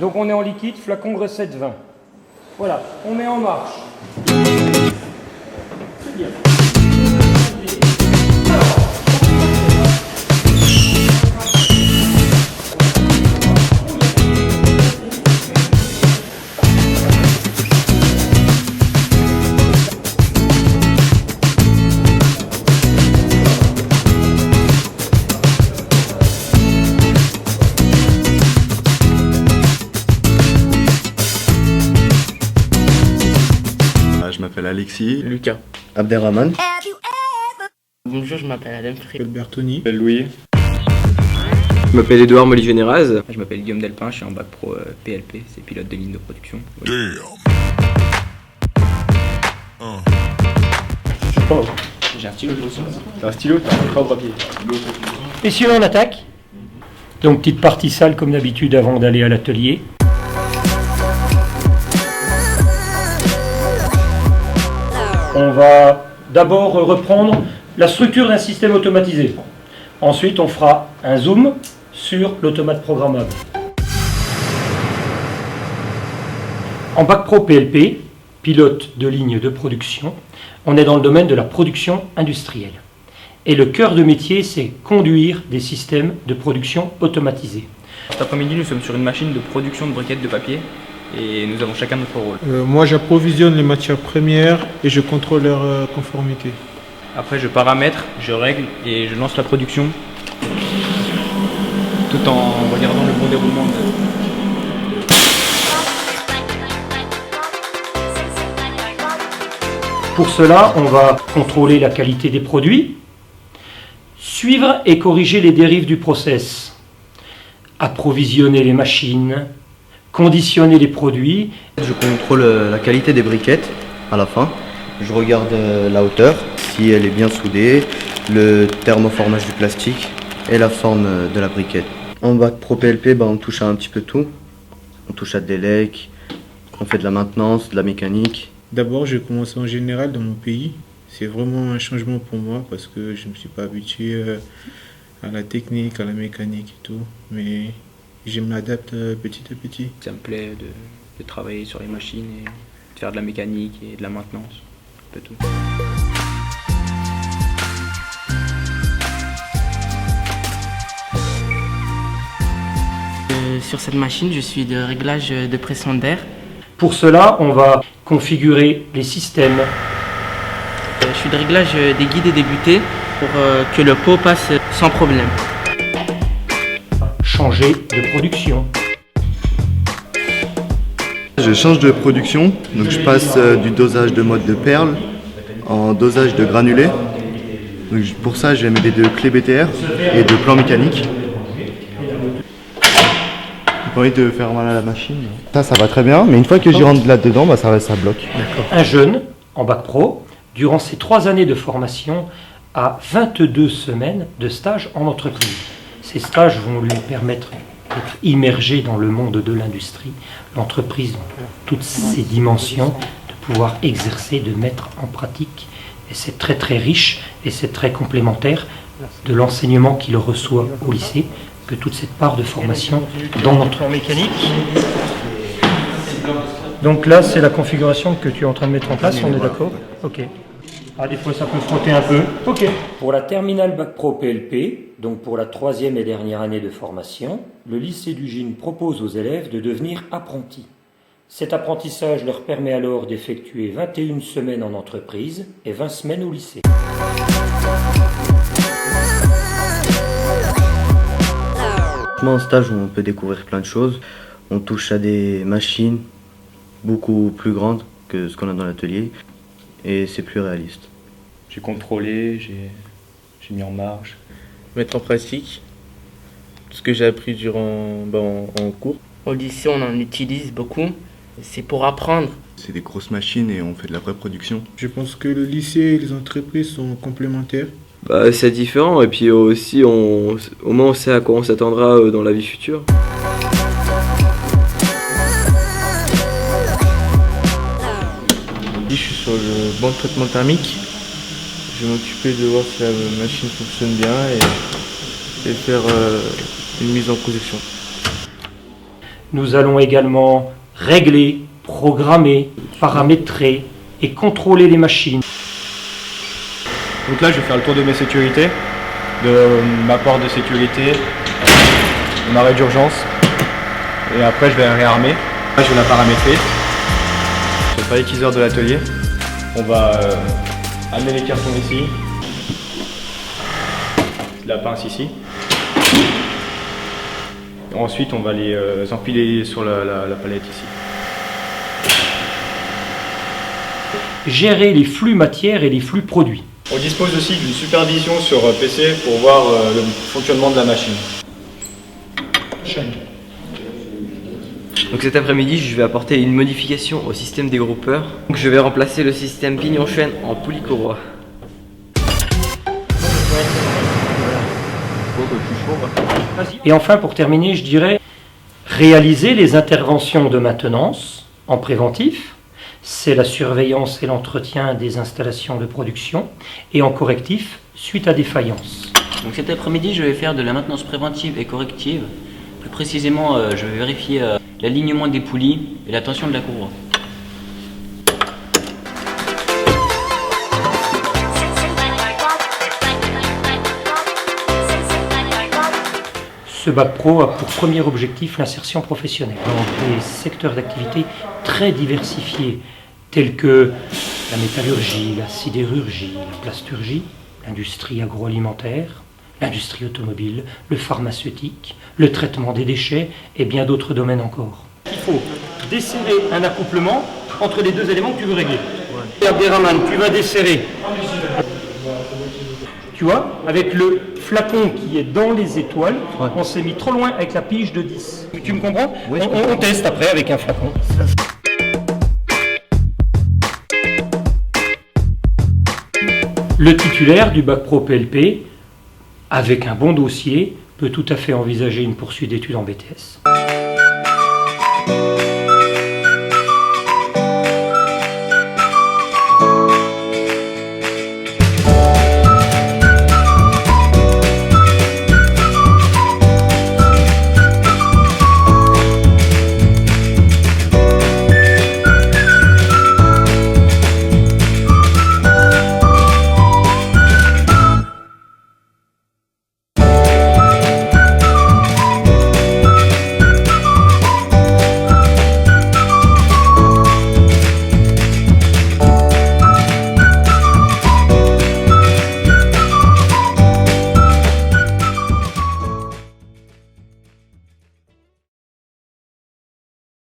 Donc on est en liquide, flacon recette 20. Voilà, on met en marche. C'est bien. Je m'appelle Alexis. Lucas. Abderrahman. Bonjour, je m'appelle Adam Frick. Bertoni. Je m'appelle Louis. Je m'appelle Edouard Molivier-Néraz. Je m'appelle Guillaume Delpin, je suis en bac pro PLP, c'est pilote de ligne de production. J'ai un stylo aussi. T'as un stylo, t'as un crabe au papier. Messieurs, on attaque. Donc petite partie salle comme d'habitude avant d'aller à l'atelier. On va d'abord reprendre la structure d'un système automatisé. Ensuite, on fera un zoom sur l'automate programmable. En bac pro PLP, pilote de ligne de production, on est dans le domaine de la production industrielle. Et le cœur de métier, c'est conduire des systèmes de production automatisés. Cet après-midi, nous sommes sur une machine de production de briquettes de papier et nous avons chacun notre rôle. Moi, j'approvisionne les matières premières et je contrôle leur conformité. Après, je paramètre, je règle et je lance la production tout en regardant le bon déroulement Pour cela, on va contrôler la qualité des produits, suivre et corriger les dérives du process, approvisionner les machines, conditionner les produits. Je contrôle la qualité des briquettes à la fin. Je regarde la hauteur, si elle est bien soudée, le thermoformage du plastique et la forme de la briquette. En bac pro PLP, on touche à un petit peu tout. On touche à des lecs, on fait de la maintenance, de la mécanique. D'abord, j'ai commencé en général dans mon pays. C'est vraiment un changement pour moi parce que je ne me suis pas habitué à la technique, à la mécanique et tout. Mais je m'adapte petit à petit. Ça me plaît de travailler sur les machines et de faire de la mécanique et de la maintenance, un peu tout. Sur cette machine, je suis de réglage de pression d'air. Pour cela, on va configurer les systèmes. Je suis de réglage des guides et des butées pour que le pot passe sans problème. Changer de production. Je change de production, donc je passe du dosage de mode de perles en dosage de granulés. Donc pour ça, je vais mettre des clés BTR et de plans mécaniques. J'ai pas envie de faire mal à la machine. Ça va très bien, mais une fois que j'y rentre là-dedans, ça bloque. Un jeune en bac pro, durant ses 3 années de formation, a 22 semaines de stage en entreprise. Ces stages vont lui permettre d'être immergé dans le monde de l'industrie, l'entreprise dans toutes ses dimensions, de pouvoir exercer, de mettre en pratique. Et c'est très très riche et c'est très complémentaire de l'enseignement qu'il reçoit au lycée, que toute cette part de formation dans notre mécanique. Donc là, c'est la configuration que tu es en train de mettre en place, on est d'accord? Ok. Ah, des fois, ça peut frotter un peu. Ok. Pour la terminale Bac Pro PLP, donc pour la 3e et dernière année de formation, le lycée d'Ugine propose aux élèves de devenir apprentis. Cet apprentissage leur permet alors d'effectuer 21 semaines en entreprise et 20 semaines au lycée. En stage, on peut découvrir plein de choses. On touche à des machines beaucoup plus grandes que ce qu'on a dans l'atelier et c'est plus réaliste. J'ai contrôlé, j'ai mis en marche. Mettre en pratique tout ce que j'ai appris durant en cours. Au lycée, on en utilise beaucoup. C'est pour apprendre. C'est des grosses machines et on fait de la vraie production. Je pense que le lycée et les entreprises sont complémentaires. C'est différent et puis aussi au moins on sait à quoi on s'attendra dans la vie future. Je suis sur le banc de traitement thermique. Je vais m'occuper de voir si la machine fonctionne bien et faire une mise en production. Nous allons également régler, programmer, paramétrer et contrôler les machines. Donc là, je vais faire le tour de mes sécurités, de ma porte de sécurité, mon arrêt d'urgence, et après je vais réarmer. Là, je vais la paramétrer. Je vais pas l'équiseur de l'atelier. On va amener les cartons ici, la pince ici. Et ensuite, on va les empiler sur la palette ici. Gérer les flux matières et les flux produits. On dispose aussi d'une supervision sur PC pour voir le fonctionnement de la machine. Donc cet après-midi, je vais apporter une modification au système dégroupeur. Donc je vais remplacer le système pignon-chaîne en poulie courroie. Et enfin, pour terminer, je dirais réaliser les interventions de maintenance en préventif. C'est la surveillance et l'entretien des installations de production, et en correctif suite à défaillance. Donc cet après-midi, je vais faire de la maintenance préventive et corrective. Plus précisément, je vais vérifier l'alignement des poulies et la tension de la courroie. Ce bac pro a pour premier objectif l'insertion professionnelle dans des secteurs d'activité très diversifiés tels que la métallurgie, la sidérurgie, la plasturgie, l'industrie agroalimentaire, l'industrie automobile, le pharmaceutique, le traitement des déchets et bien d'autres domaines encore. Il faut desserrer un accouplement entre les deux éléments que tu veux régler. Abderrahman, tu vas desserrer. Tu vois, avec le flacon qui est dans les étoiles, on s'est mis trop loin avec la pige de 10. Tu me comprends? Oui, on teste après avec un flacon. Le titulaire du bac pro PLP, avec un bon dossier, peut tout à fait envisager une poursuite d'études en BTS.